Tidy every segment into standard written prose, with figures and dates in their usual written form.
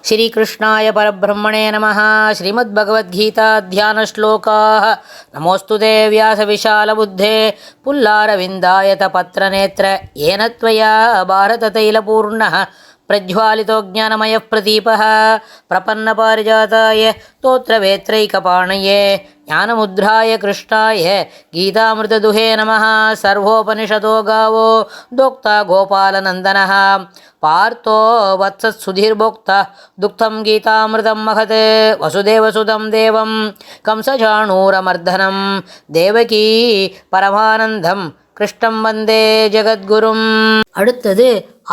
श्रीकृष्णाय परब्रह्मणे नमः। श्रीमद्भगवद्गीता ध्यानश्लोकाः। नमोऽस्तु ते व्यासविशालबुद्धे पुल्लारविन्दायत पत्रनेत्र येन त्वया भारततैलपूर्णः प्रज्वालितो ज्ञानमयः प्रदीपः प्रपन्नपारिजाताय स्तोत्रवेत्रैकपाणये ज्ञानमुद्राय कृष्णाय गीतामृतदुहे नमः। सर्वोपनिषदो गावो दोक्ता गोपालनन्दनः पार्थो वत्सत्सुधीर्भोक्ता दुग्धं गीतामृतं महत् वसुदेवसुतं देवं कंसचाणूरमर्दनं देवकी परमानन्दं கிருஷ்ணம் வந்தே ஜகத்குரும். அடுத்தது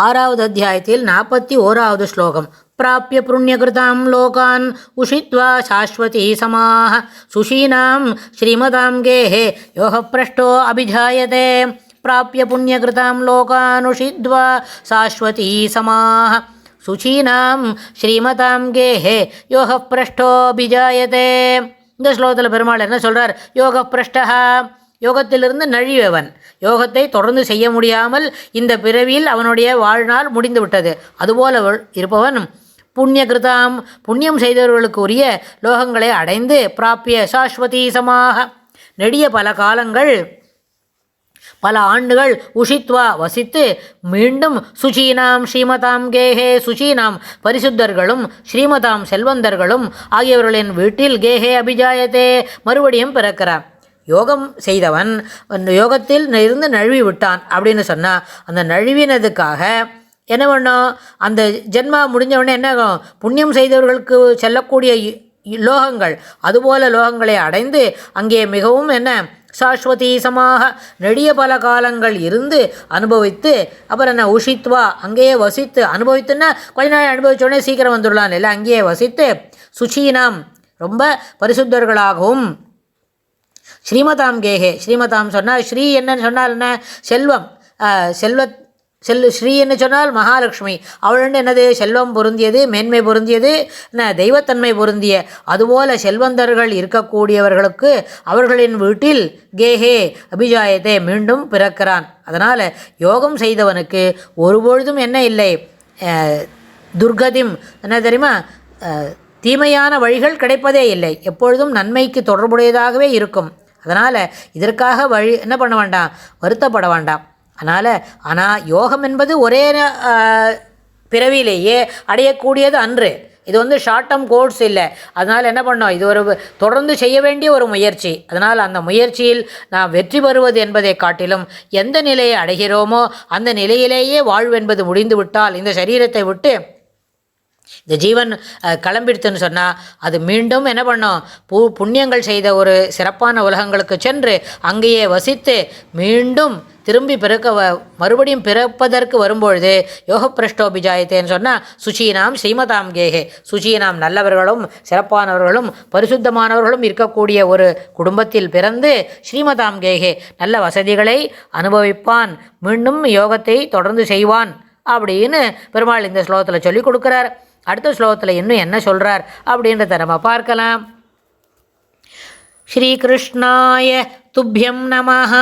6வது அத்தியாயத்தில் 41வது ஸ்லோகம். பிராப்ய புண்ணியகிருதாம் லோகான் உஷித்வா சாஸ்வதி சமாஹ சுஷீனாம் ஸ்ரீமதாம் கேஹே யோகப்ரஷ்டோ அபிஜாயதே. பிராப்ய புண்ணியகிருதாம் லோகான் உஷித்வா சாஸ்வதி சமாஹ சுஷீனாம் ஸ்ரீமதாம் கேஹே யோகப்ரஷ்டோ அபிஜாயதே. இந்த ஸ்லோகத்தில் பெருமாள் என்ன சொல்கிறார்? யோகப்ரஷ்டா, யோகத்திலிருந்து நழிவவன், யோகத்தை தொடர்ந்து செய்ய முடியாமல் இந்த பிறவியில் அவனுடைய வாழ்நாள் முடிந்து விட்டது. அதுபோல இருப்பவன் புண்ணியகிருதாம், புண்ணியம் செய்தவர்களுக்கு உரிய லோகங்களை அடைந்து பிராப்பிய சாஸ்வதி சமாக, நெடிய பல காலங்கள் பல ஆண்டுகள் உஷித்வா வசித்து மீண்டும் சுச்சீனாம் ஸ்ரீமதாம் கேஹே, சுச்சீனாம் பரிசுத்தர்களும் ஸ்ரீமதாம் செல்வந்தர்களும் ஆகியவர்களின் வீட்டில் கேஹே அபிஜாயத்தே மறுபடியும் பிறக்கிறான். யோகம் செய்தவன் யோகத்தில் இருந்து நழுவி விட்டான் அப்படின்னு சொன்னால் அந்த நழுவினதுக்காக என்ன பண்ணோம்? அந்த ஜென்மா முடிஞ்சவொடனே என்ன ஆகும்? புண்ணியம் செய்தவர்களுக்கு செல்லக்கூடிய லோகங்கள், அதுபோல லோகங்களை அடைந்து அங்கே மிகவும் என்ன சாஸ்வதி சமாக நெடிய பல காலங்கள் இருந்து அனுபவித்து, அப்புறம் என்ன உஷித்வா அங்கேயே வசித்து, அனுபவித்துன்னா கொஞ்ச நாள் அனுபவித்தோடனே சீக்கிரம் வந்துடலாம் இல்லை, அங்கேயே வசித்து சுச்சீனாம் ரொம்ப பரிசுத்தர்களாகவும் ஸ்ரீமதாம் கேஹே, ஸ்ரீமதாம் சொன்னால் ஸ்ரீ என்னன்னு சொன்னால் என்ன? செல்வம், ஸ்ரீ என்ன சொன்னால் மகாலட்சுமி, அவள் என்னது? செல்வம் பொருந்தியது, மேன்மை பொருந்தியது, என்ன தெய்வத்தன்மை பொருந்திய, அதுபோல செல்வந்தர்கள் இருக்கக்கூடியவர்களுக்கு அவர்களின் வீட்டில் கேஹே அபிஜாயத்தை மீண்டும் பிறக்கிறான். அதனால் யோகம் செய்தவனுக்கு ஒருபொழுதும் என்ன இல்லை? துர்கதிம் என்ன தெரியுமா? தீமையான வழிகள் கிடைப்பதே இல்லை, எப்பொழுதும் நன்மைக்கு தொடர்புடையதாகவே இருக்கும். அதனால் இதற்காக என்ன பண்ண வேண்டாம்? வருத்தப்பட வேண்டாம். ஆனால் யோகம் என்பது ஒரே பிறவியிலேயே அடையக்கூடியது அன்று. இது ஷார்ட் டேர்ம் கோர்ஸ் இல்லை. அதனால் என்ன பண்ணோம்? இது ஒரு தொடர்ந்து செய்ய வேண்டிய ஒரு முயற்சி. அதனால் அந்த முயற்சியில் நாம் வெற்றி பெறுவது என்பதை காட்டிலும் எந்த நிலையை அடைகிறோமோ அந்த நிலையிலேயே வாழ்வென்பது முடிந்து விட்டால், இந்த சரீரத்தை விட்டு இந்த ஜீவன் கிளம்பிடுத்துன்னு சொன்னால் அது மீண்டும் என்ன பண்ணோம்? புண்ணியங்கள் செய்த ஒரு சிறப்பான உலகங்களுக்கு சென்று அங்கேயே வசித்து மீண்டும் திரும்பி மறுபடியும் பிறப்பதற்கு வரும்பொழுது யோகப்பிரஷ்டோபிஜாயத்தேன்னு சொன்னால் சுச்சீனாம் ஸ்ரீமதாம் கேஹே, சுச்சீனாம் நல்லவர்களும் சிறப்பானவர்களும் பரிசுத்தமானவர்களும் இருக்கக்கூடிய ஒரு குடும்பத்தில் பிறந்து ஸ்ரீமதாம் கேஹே நல்ல வசதிகளை அனுபவிப்பான், மீண்டும் யோகத்தை தொடர்ந்து செய்வான் அப்படின்னு பெருமாள் இந்த ஸ்லோகத்தில் சொல்லி கொடுக்குறார். அடுத்த ஸ்லோகத்தில் இன்னும் என்ன சொல்கிறார் அப்படின்றத நம்ம பார்க்கலாம். ஸ்ரீகிருஷ்ணாய துப்யம் நமஹ.